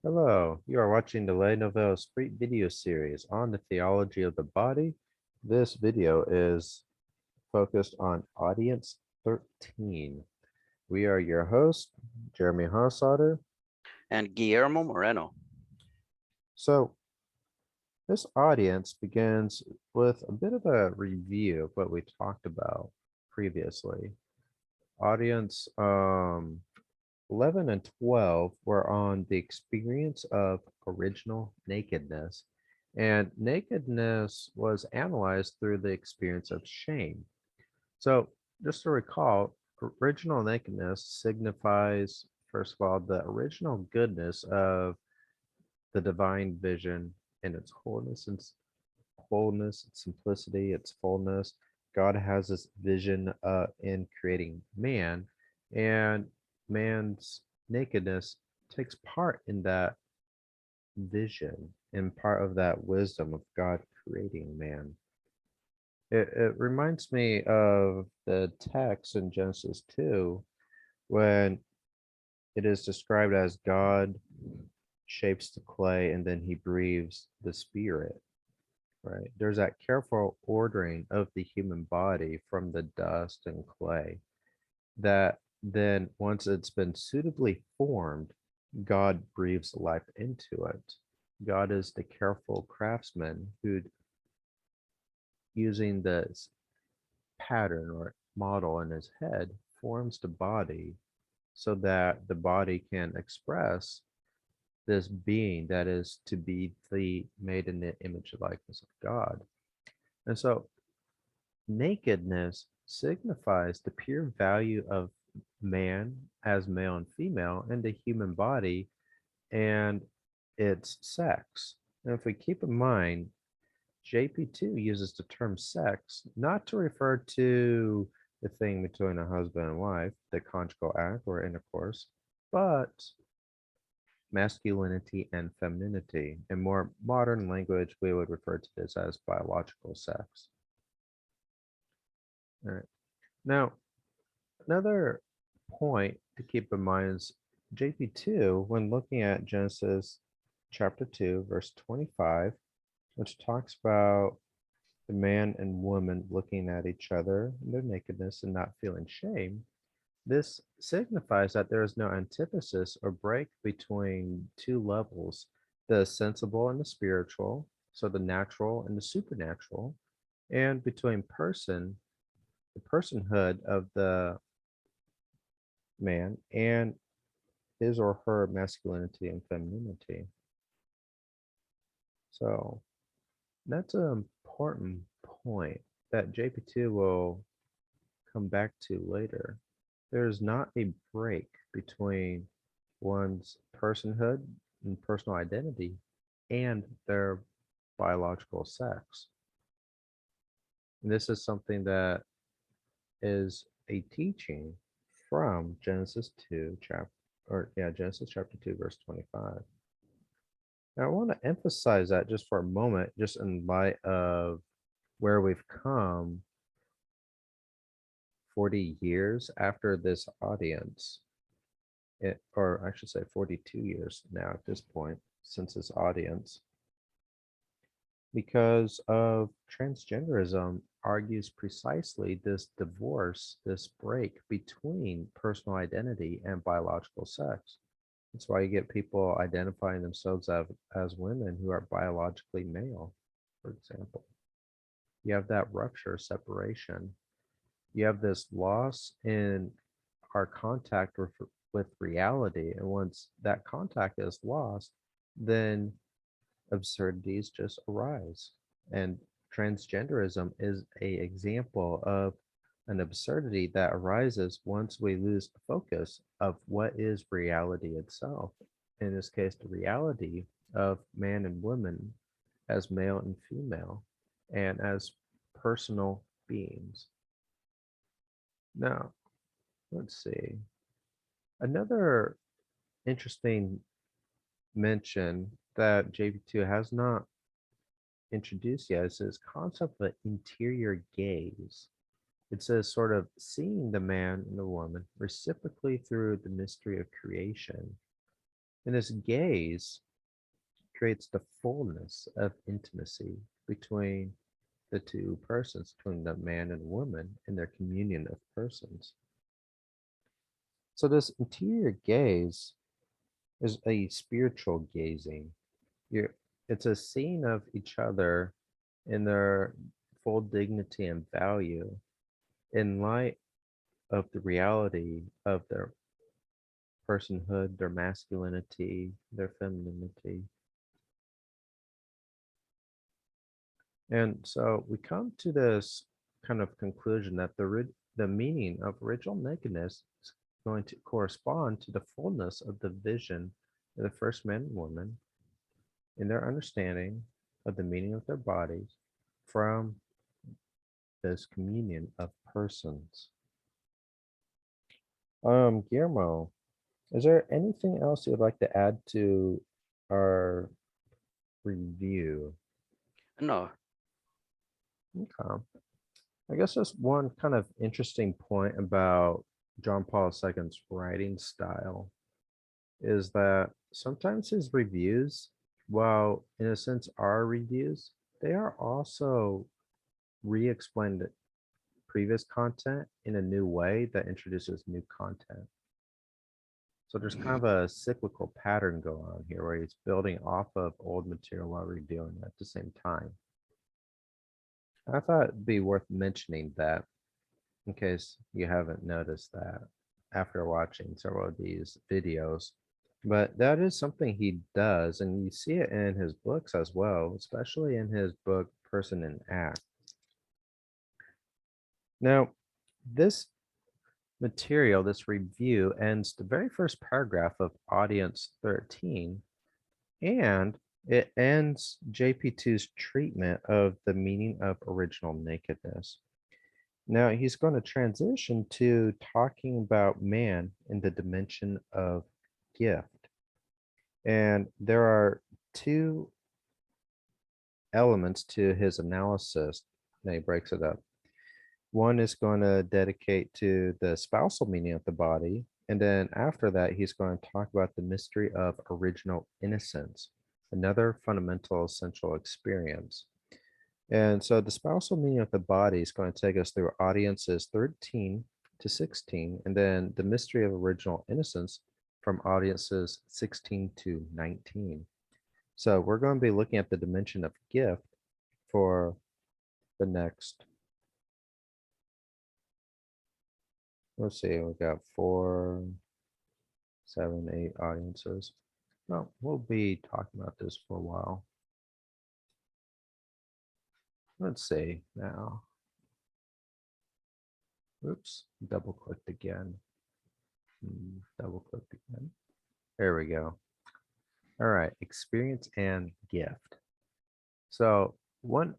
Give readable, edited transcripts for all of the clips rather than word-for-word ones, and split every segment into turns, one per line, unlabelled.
Hello, you are watching the Nouvel Esprit video series on the theology of the body. This video is focused on audience 13. We are your host, Jeremy Hossotter.
And Guillermo Moreno.
So, this audience begins with a bit of a review of what we talked about previously. Audience 11 and 12 were on the experience of original nakedness, and nakedness was analyzed through the experience of shame. So, just to recall, original nakedness signifies, first of all, the original goodness of the divine vision in its wholeness, its simplicity, its fullness. God has this vision in creating man, and man's nakedness takes part in that vision and part of that wisdom of God creating man. It reminds me of the text in Genesis 2 when it is described as God shapes the clay and then he breathes the spirit. Right. There's that careful ordering of the human body from the dust and clay that then, once it's been suitably formed, God breathes life into it. God is the careful craftsman who, using this pattern or model in his head, forms the body so that the body can express this being that is to be the made in the image and likeness of God. And so nakedness signifies the pure value of man as male and female in the human body and its sex. And if we keep in mind, JP2 uses the term sex not to refer to the thing between a husband and wife, the conjugal act or intercourse, but masculinity and femininity. In more modern language, we would refer to this as biological sex. All right. Now, another point to keep in mind is JP2, when looking at Genesis chapter 2, verse 25, which talks about the man and woman looking at each other in their nakedness and not feeling shame. This signifies that there is no antithesis or break between two levels, the sensible and the spiritual, so the natural and the supernatural, and between the personhood of the man and his or her masculinity and femininity. So that's an important point that JP2 will come back to later. There is not a break between one's personhood and personal identity and their biological sex. And this is something that is a teaching from Genesis chapter 2, verse 25. Now, I want to emphasize that just for a moment, just in light of where we've come 40 years after this audience, or I should say 42 years now at this point, since this audience, because of transgenderism argues precisely this divorce, this break between personal identity and biological sex. That's why you get people identifying themselves as women who are biologically male, for example. You have that rupture, separation. You have this loss in our contact with reality. And once that contact is lost, then absurdities just arise. And transgenderism is a example of an absurdity that arises once we lose focus of what is reality itself. In this case, the reality of man and woman as male and female and as personal beings. Now, let's see. Another interesting mention that JP2 has not introduced yet is this concept of interior gaze. It says sort of seeing the man and the woman reciprocally through the mystery of creation. And this gaze creates the fullness of intimacy between the two persons, between the man and woman in their communion of persons. So, this interior gaze is a spiritual gazing. You're, it's a seeing of each other in their full dignity and value in light of the reality of their personhood, their masculinity, their femininity. And so we come to this kind of conclusion that the meaning of original nakedness is going to correspond to the fullness of the vision of the first man and woman in their understanding of the meaning of their bodies from this communion of persons. Guillermo, is there anything else you'd like to add to our review?
No.
Okay. I guess just one kind of interesting point about John Paul II's writing style is that sometimes his reviews, while in a sense are reviews, they are also re-explained previous content in a new way that introduces new content. So there's kind of a cyclical pattern going on here where he's building off of old material while redoing it at the same time. I thought it'd be worth mentioning that in case you haven't noticed that after watching several of these videos. But that is something he does, and you see it in his books as well, especially in his book Person and Act. Now, this material, this review, ends the very first paragraph of Audience 13, and it ends JP2's treatment of the meaning of original nakedness. Now he's going to transition to talking about man in the dimension of gift. And there are two elements to his analysis. And he breaks it up. One is going to dedicate to the spousal meaning of the body. And then after that, he's going to talk about the mystery of original innocence, another fundamental essential experience. And so the spousal meaning of the body is going to take us through audiences 13 to 16, and then the mystery of original innocence from audiences 16 to 19. So we're going to be looking at the dimension of gift for the next, let's see, we got 4, 7, 8 audiences. Well, we'll be talking about this for a while. Let's see now. Oops, double clicked again. Double clicked again. There we go. All right, experience and gift. So one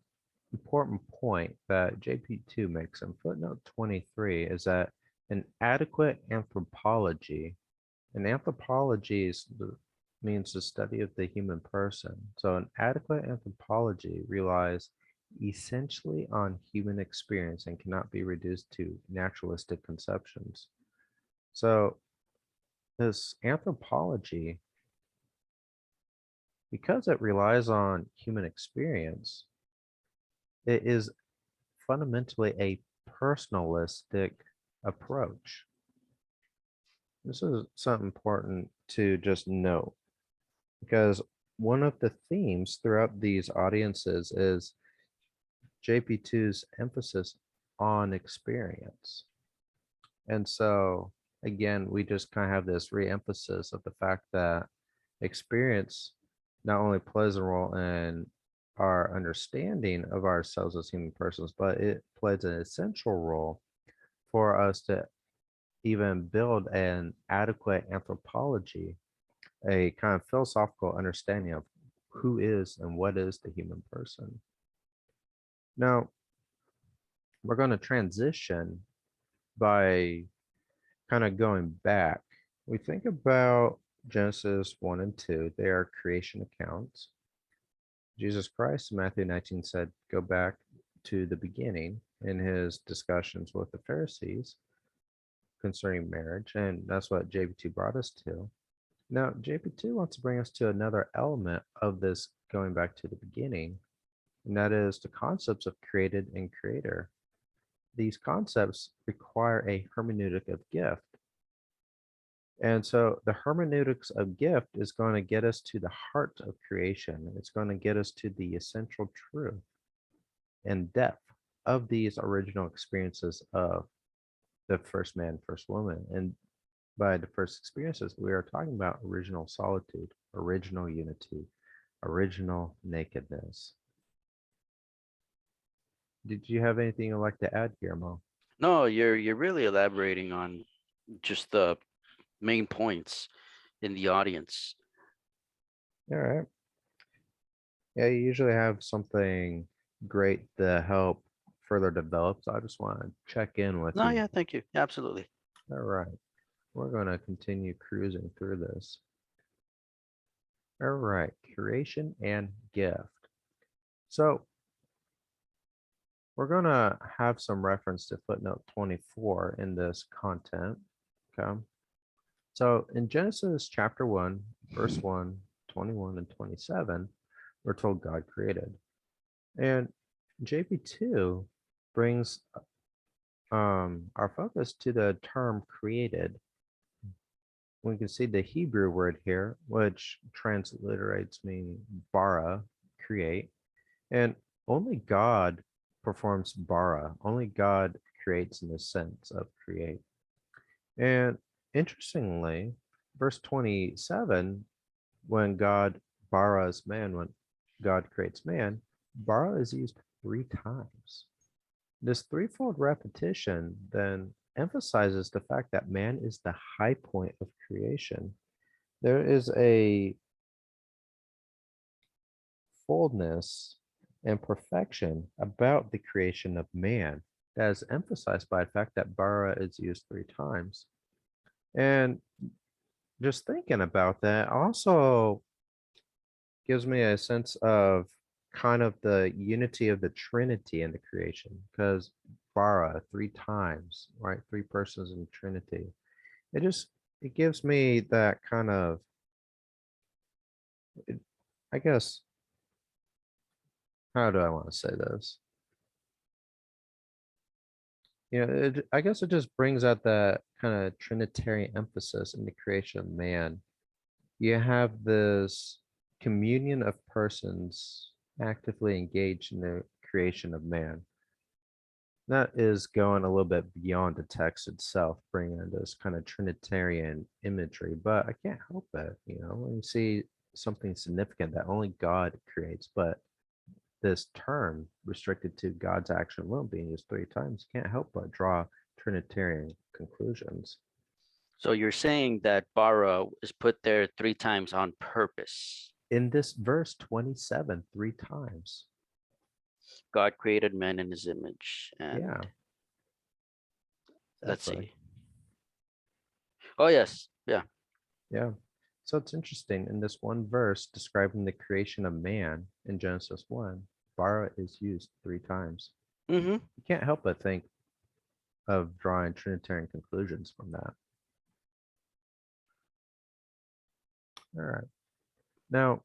important point that JP2 makes in footnote 23 is that an adequate anthropology, and anthropology means the study of the human person. So an adequate anthropology relies essentially on human experience and cannot be reduced to naturalistic conceptions. So this anthropology, because it relies on human experience, it is fundamentally a personalistic approach. This is something important to just note because one of the themes throughout these audiences is JP2's emphasis on experience. And so, again, we just kind of have this re-emphasis of the fact that experience not only plays a role in our understanding of ourselves as human persons, but it plays an essential role for us to even build an adequate anthropology, a kind of philosophical understanding of who is and what is the human person. Now, we're going to transition by kind of going back. We think about Genesis 1 and 2, they are creation accounts. Jesus Christ in Matthew 19 said, go back to the beginning in his discussions with the Pharisees concerning marriage. And that's what JB2 brought us to. Now, JP2 wants to bring us to another element of this going back to the beginning, and that is the concepts of created and creator. These concepts require a hermeneutic of gift. And so the hermeneutics of gift is going to get us to the heart of creation. It's going to get us to the essential truth and depth of these original experiences of the first man, first woman. And by the first experiences, we are talking about original solitude, original unity, original nakedness. Did you have anything you'd like to add, Guillermo?
No, you're really elaborating on just the main points in the audience.
All right. Yeah, you usually have something great to help further develop. So I just want to check in with
No,
you.
yeah, thank you. Absolutely.
All right. We're going to continue cruising through this. All right. Curation and gift. So we're going to have some reference to footnote 24 in this content. Okay. So in Genesis chapter 1, verse 1, 21, and 27, we're told God created. And JP2 brings our focus to the term created. We can see the Hebrew word here, which transliterates meaning bara, create, and only God performs bara. Only God creates in the sense of create. And interestingly, verse 27, when God baras man, when God creates man, bara is used 3 times. This threefold repetition then emphasizes the fact that man is the high point of creation. There is a fullness and perfection about the creation of man that is emphasized by the fact that bara is used 3 times. And just thinking about that also gives me a sense of kind of the unity of the Trinity in the creation, because bara 3 times, right? 3 persons in the Trinity. It just it gives me that kind of, it, I guess, how do I want to say this? I guess it just brings out that kind of Trinitarian emphasis in the creation of man. You have this communion of persons actively engaged in the creation of man. That is going a little bit beyond the text itself, bringing in this kind of Trinitarian imagery, but I can't help it, when you see something significant that only God creates, but this term restricted to God's action alone being used 3 times, can't help but draw Trinitarian conclusions.
So you're saying that bara is put there 3 times on purpose.
In this verse 27, 3 times.
God created man in his image. And
Yeah,
let's
exactly.
see. Oh, yes. Yeah.
Yeah. So it's interesting in this one verse describing the creation of man in Genesis 1, bara is used 3 times.
Mm-hmm.
You can't help but think of drawing Trinitarian conclusions from that. All right. Now,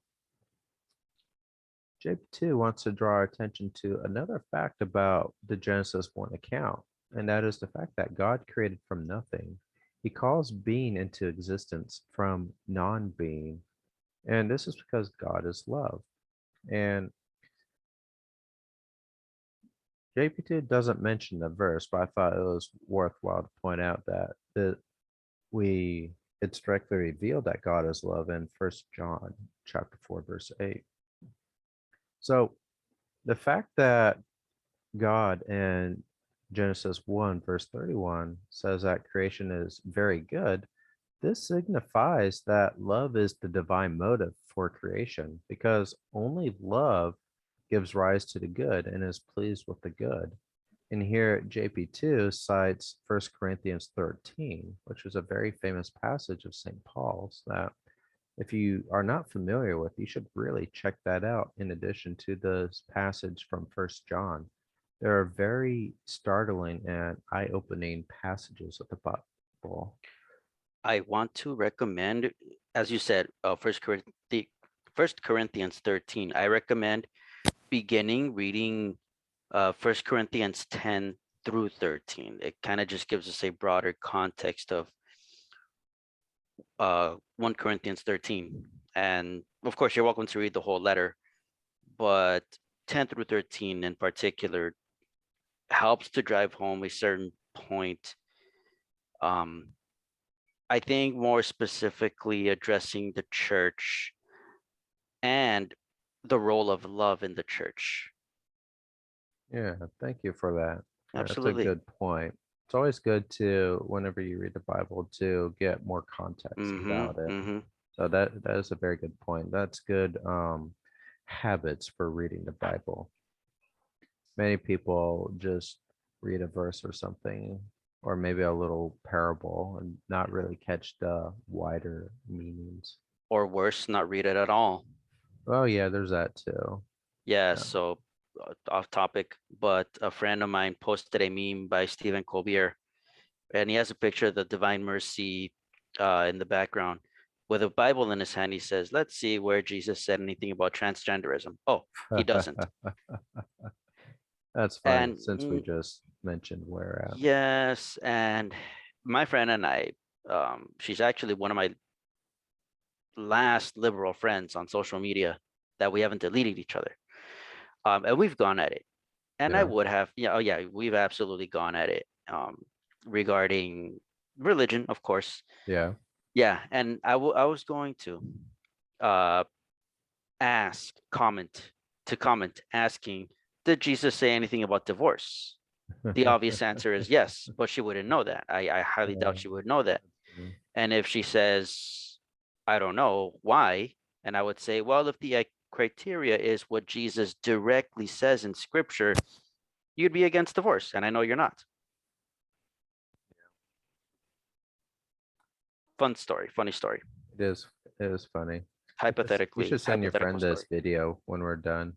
JP2 wants to draw our attention to another fact about the Genesis 1 account, and that is the fact that God created from nothing. He calls being into existence from non being, and this is because God is love. And JP2 doesn't mention the verse, but I thought it was worthwhile to point out that we it's directly revealed that God is love in First John chapter 4, verse 8. So the fact that God in Genesis 1, verse 31 says that creation is very good, this signifies that love is the divine motive for creation, because only love gives rise to the good and is pleased with the good. And here JP2 cites 1 Corinthians 13, which is a very famous passage of St. Paul's that if you are not familiar with, you should really check that out in addition to this passage from First John. There are very startling and eye-opening passages of the Bible.
I want to recommend as you said, First Corinthians 13. I recommend beginning reading First Corinthians 10 through 13. It kind of just gives us a broader context of 1 Corinthians 13. And of course, you're welcome to read the whole letter, but 10 through 13 in particular helps to drive home a certain point. Um, I think more specifically addressing the church and the role of love in the church.
Yeah, thank you for that. Yeah, that's a
Absolutely.
good point. It's always good to, whenever you read the Bible, to get more context
Mm-hmm.
about it.
Mm-hmm.
So that is a very good point. That's good habits for reading the Bible. Many people just read a verse or something, or maybe a little parable, and not really catch the wider meanings.
Or worse, not read it at all.
Oh yeah, there's that too.
Yeah,
Yeah.
so off topic, but a friend of mine posted a meme by Stephen Colbert, and he has a picture of the Divine Mercy in the background with a Bible in his hand. He says, "Let's see where Jesus said anything about transgenderism." Oh, he doesn't.
That's funny
And
since we just mentioned where at.
yes, and my friend and I, she's actually one of my last liberal friends on social media that we haven't deleted each other. And we've gone at it. And I
Yeah.
would have, yeah, oh yeah, we've absolutely gone at it regarding religion, of course.
Yeah.
Yeah, and I was going to uh, ask, comment, asking, did Jesus say anything about divorce? The obvious answer is yes, but she wouldn't know that. I highly doubt
Uh,
she would know that.
mm,
And if she says, I don't know why, and I would say, well, if the criteria is what Jesus directly says in scripture, you'd be against divorce. And I know you're not. Fun story, funny story.
it is it is funny. You
Hypothetically,
should send your
hypothetical
friend this
story.
video when we're done.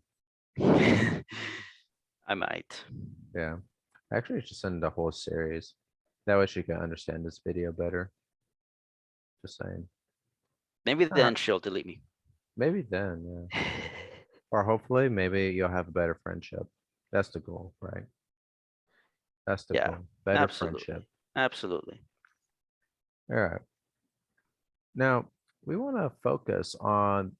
I might.
Yeah. Actually, you should send the whole series. That way she can understand this video better. Just saying.
Maybe
All right.
then she'll delete me.
Maybe then, yeah. Or hopefully maybe you'll have a better friendship. That's the goal, right? That's the
Yeah,
goal. Better friendship.
absolutely. Absolutely.
All right. Now we want to focus on,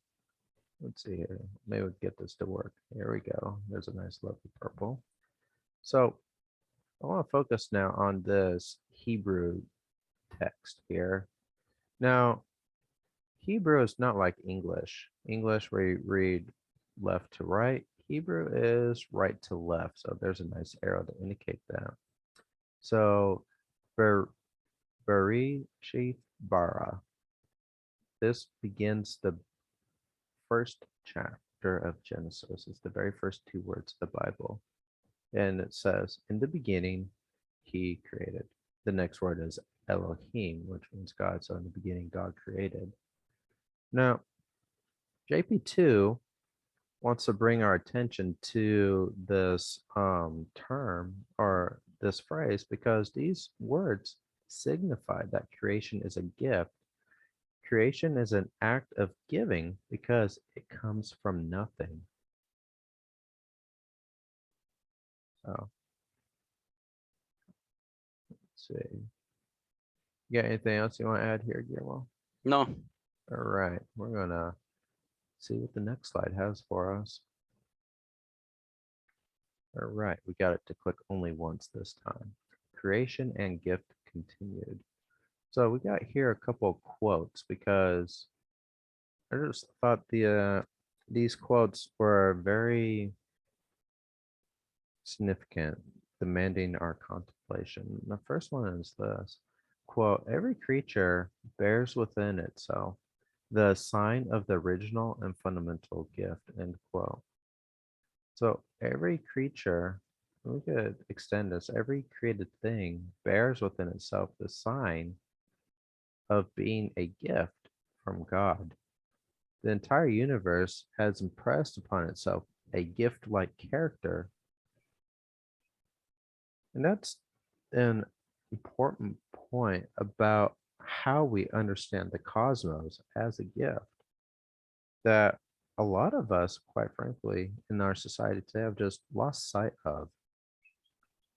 let's see here. Maybe we get this to work. Here we go. There's a nice lovely purple. So I want to focus now on this Hebrew text here. Now, Hebrew is not like English. English, where you read left to right. Hebrew is right to left. So there's a nice arrow to indicate that. So, Ber- Bereshith bara. This begins the first chapter of Genesis. It's the very first two words of the Bible. And it says, in the beginning, he created. The next word is Elohim, which means God. So in the beginning, God created. Now, JP2 wants to bring our attention to this term or this phrase because these words signify that creation is a gift. Creation is an act of giving because it comes from nothing. So, let's see. You got anything else you want to add here, Guillermo?
No,
All right, we're gonna see what the next slide has for us. All right, we got it to click only once this time. Creation and gift continued. So we got here a couple of quotes because I just thought these quotes were very significant, demanding our contemplation. The first one is this quote, every creature bears within itself the sign of the original and fundamental gift, end quote. So every creature, we could extend this, every created thing bears within itself the sign of being a gift from God. The entire universe has impressed upon itself a gift like character. And that's an important point about how we understand the cosmos as a gift that a lot of us, quite frankly, in our society today have just lost sight of.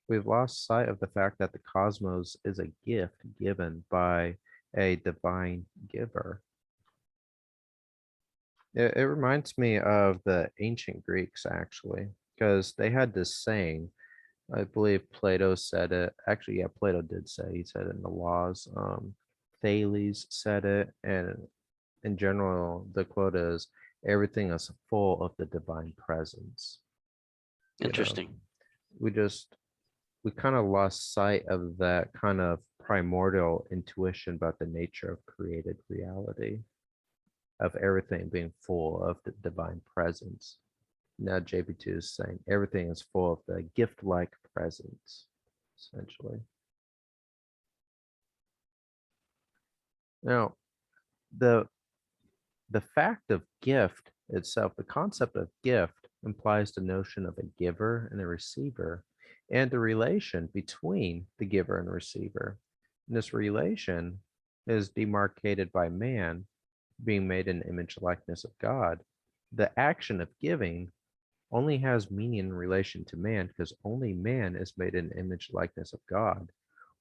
We've lost sight of the fact that the cosmos is a gift given by a divine giver. It reminds me of the ancient Greeks, actually, because they had this saying. I believe Plato said it. Actually, yeah, Plato did say. He said it in the laws. Thales said it, and in general, the quote is, "Everything is full of the divine presence." You know,
Interesting.
we just we kind of lost sight of that kind of primordial intuition about the nature of created reality, of everything being full of the divine presence. Now JP2 is saying everything is full of the gift-like presence, essentially. Now, the the fact of gift itself, the concept of gift implies the notion of a giver and a receiver, and the relation between the giver and the receiver. And this relation is demarcated by man being made in the image likeness of God. The action of giving only has meaning in relation to man because only man is made in the image likeness of God.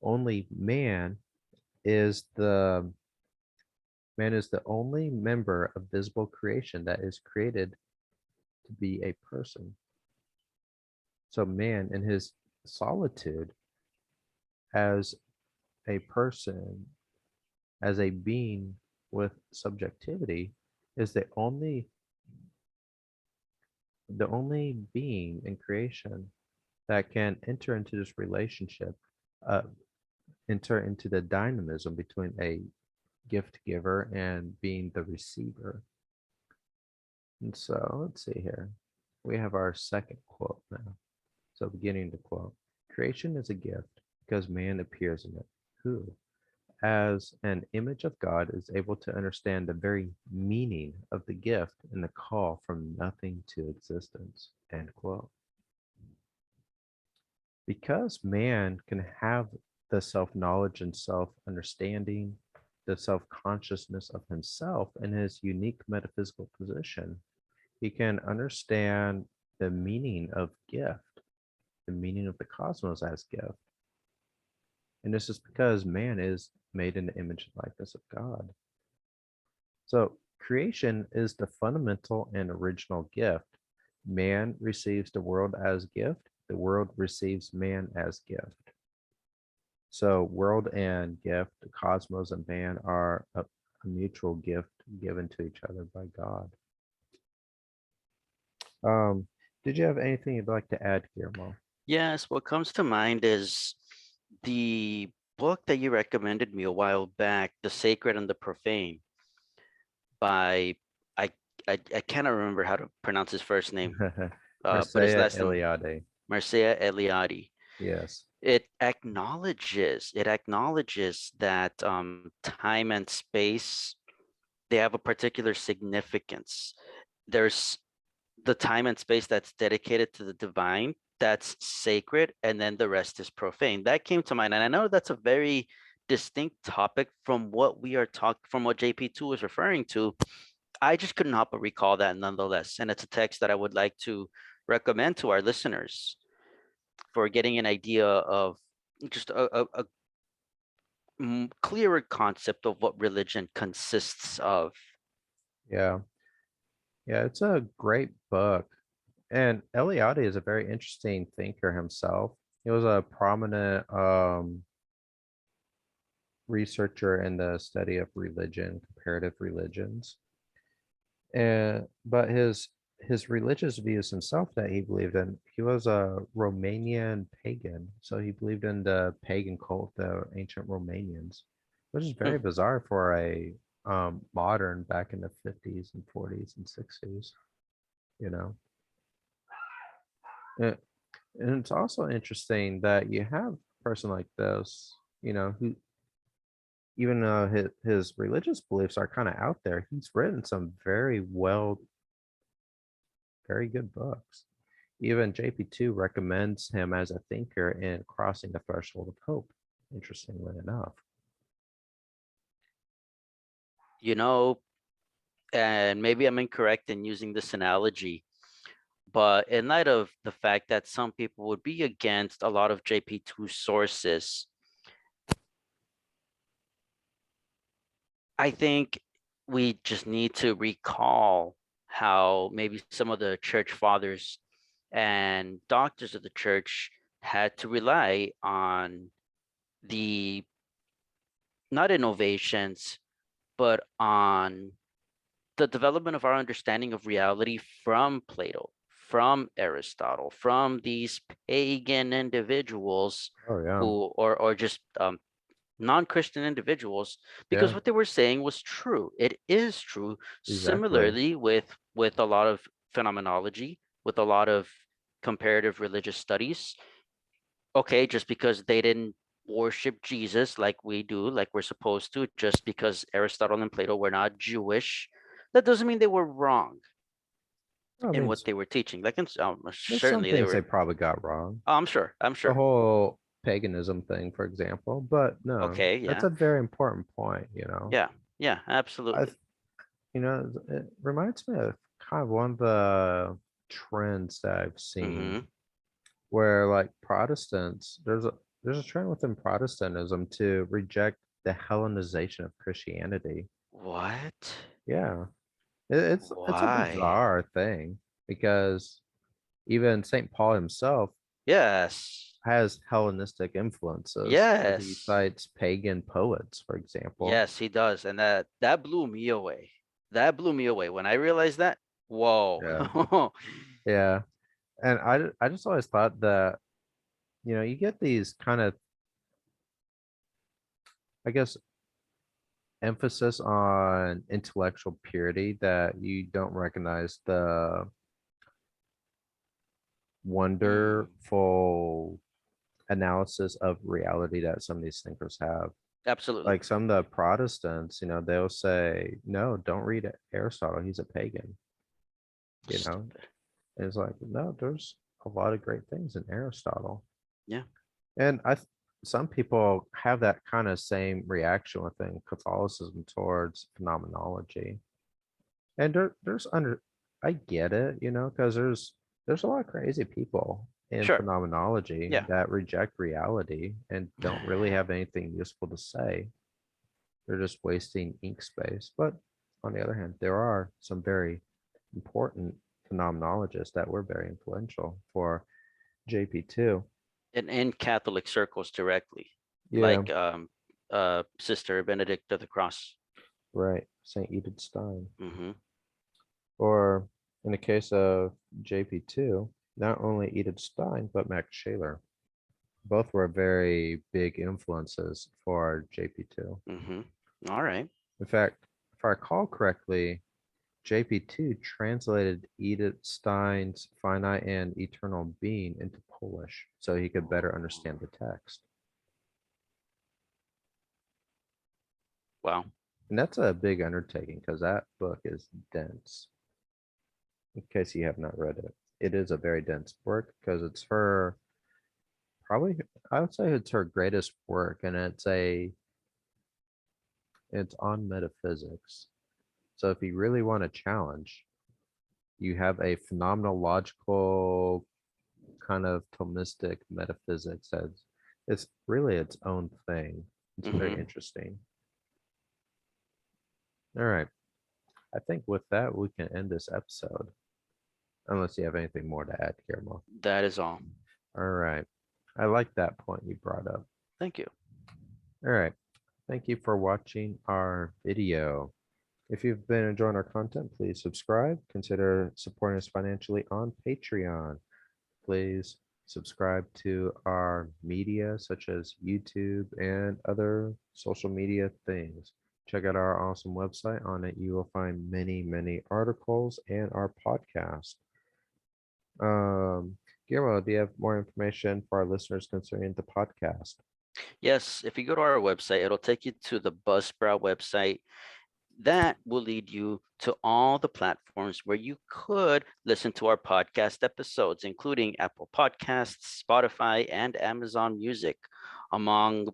Only is the man is the only member of visible creation that is created to be a person. So man in his solitude as a person, as a being with subjectivity, is the only being in creation that can enter into this relationship, uh, enter into the dynamism between a gift giver and being the receiver. And so let's see here. We have our second quote now. So beginning the quote, creation is a gift because man appears in it, who, as an image of God, is able to understand the very meaning of the gift and the call from nothing to existence, end quote. Because man can have the self-knowledge and self-understanding, the self-consciousness of himself in his unique metaphysical position, he can understand the meaning of gift, the meaning of the cosmos as gift. And this is because man is made in the image and likeness of God. So creation is the fundamental and original gift. Man receives the world as gift. The world receives man as gift. So world and gift, the cosmos and man are a mutual gift given to each other by God. Um, did you have anything you'd like to add, Guillermo?
Yes, what comes to mind is the book that you recommended me a while back, The Sacred and the Profane, by I I cannot remember how to pronounce his first name, but his
Marcia
last name,
Eliade.
Marcia Eliade.
Yes.
It acknowledges that time and space, they have a particular significance. There's the time and space that's dedicated to the divine, that's sacred, and then the rest is profane. That came to mind, and I know that's a very distinct topic from what we are talking, from what JP2 is referring to. I just couldn't help but recall that nonetheless, and it's a text that I would like to recommend to our listeners for getting an idea of just a clearer concept of what religion consists of.
Yeah. Yeah, it's a great book. And Eliade is a very interesting thinker himself. He was a prominent researcher in the study of religion, comparative religions. And but his religious views himself that he believed in, he was a Romanian pagan. So he believed in the pagan cult, the ancient Romanians, which is very
Hmm.
bizarre for a modern back in the 50s and 40s and 60s, you know. And, and it's also interesting that you have a person like this, who even though his religious beliefs are kind of out there, he's written some very good books. Even JP2 recommends him as a thinker in Crossing the Threshold of Hope, interestingly enough.
you know, and maybe I'm incorrect in using this analogy, but in light of the fact that some people would be against a lot of JP2 sources, I think we just need to recall how maybe some of the church fathers and doctors of the church had to rely on the not innovations, but on the development of our understanding of reality from Plato, from Aristotle, from these pagan individuals
Oh yeah,
who, or just non-Christian individuals, because
yeah,
what they were saying was true. It is true.
exactly.
Similarly, with a lot of phenomenology, with a lot of comparative religious studies. Okay, just because they didn't worship Jesus like we do, like we're supposed to, just because Aristotle and Plato were not Jewish, that doesn't mean they were wrong
I
in
mean,
what they were teaching. Like,
there's some
certainly they
things they
were.
probably got wrong.
Oh, I'm sure. I'm
The
sure.
whole paganism thing, for example. But no,
Okay.
that's
Yeah.
a very important point. You know,
Yeah. Yeah.
I,
Absolutely.
it reminds me of kind of one of the trends that I've seen
Mm-hmm.
where like Protestants, there's a trend within Protestantism to reject the Hellenization of Christianity.
What?
Yeah, it's a
Why?
bizarre thing because even Saint Paul himself
Yes.
has Hellenistic influences. Like he
Yes.
cites pagan poets, for example.
Yes, he does. And that blew me away. That blew me away when I realized that. Whoa.
Yeah, yeah. And I just always thought that, you get these kind of, I guess, emphasis on intellectual purity that you don't recognize the
Mm,
wonderful analysis of reality that some of these thinkers have.
absolutely.
Like some of the Protestants, they'll say, no, don't read Aristotle. He's a pagan, you know?
Stupid.
And it's like, no, there's a lot of great things in Aristotle.
Yeah.
And some people have that kind of same reaction within Catholicism towards phenomenology. And I get it, because there's a lot of crazy people in
Sure.
phenomenology
Yeah.
that reject reality and don't really have anything useful to say. They're just wasting ink space. But on the other hand, there are some very important phenomenologists that were very influential for JP2.
In Catholic circles directly,
Yeah,
like Sister Benedict of the Cross.
right. St. Edith Stein.
Mm-hmm.
Or in the case of JP2, not only Edith Stein, but Max Scheler. Both were very big influences for JP2.
Mm-hmm. All right.
In fact, if I recall correctly, JP2 translated Edith Stein's finite and eternal being into Polish so he could better understand the text.
Wow.
And that's a big undertaking because that book is dense. In case you have not read it, it is a very dense work because it's her probably, I would say it's her greatest work, and it's on metaphysics. So if you really want a challenge, you have a phenomenological kind of Thomistic metaphysics that's it's really its own thing. It's very
Mm-hmm.
interesting. All right. I think with that we can end this episode. Unless you have anything more to add, Guillermo.
That is all.
All right. I like that point you brought up.
Thank you.
All right. Thank you for watching our video. If you've been enjoying our content, please subscribe. Consider supporting us financially on Patreon. Please subscribe to our media such as YouTube and other social media things. Check out our awesome website. On it, you will find many, many articles and our podcast. Guillermo, do you have more information for our listeners concerning the podcast?
Yes, if you go to our website, it'll take you to the Buzzsprout website. That will lead you to all the platforms where you could listen to our podcast episodes, including Apple Podcasts, Spotify, and Amazon Music, among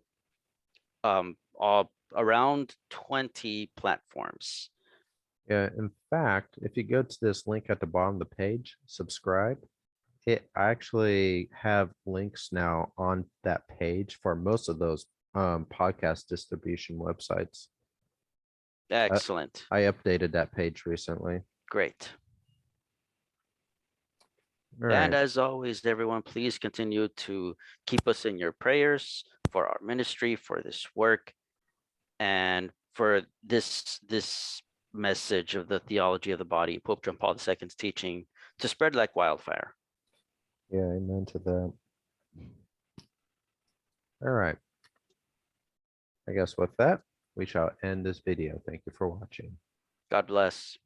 all around 20 platforms.
Yeah, in fact, if you go to this link at the bottom of the page, subscribe, I actually have links now on that page for most of those podcast distribution websites. I,
Excellent.
I updated that page recently.
Great.
All
And
right.
as always, everyone, please continue to keep us in your prayers for our ministry, for this work, and for this message of the theology of the body, Pope John Paul II's teaching, to spread like wildfire.
Yeah, amen to that. All right. I guess with that, we shall end this video. Thank you for watching.
God bless.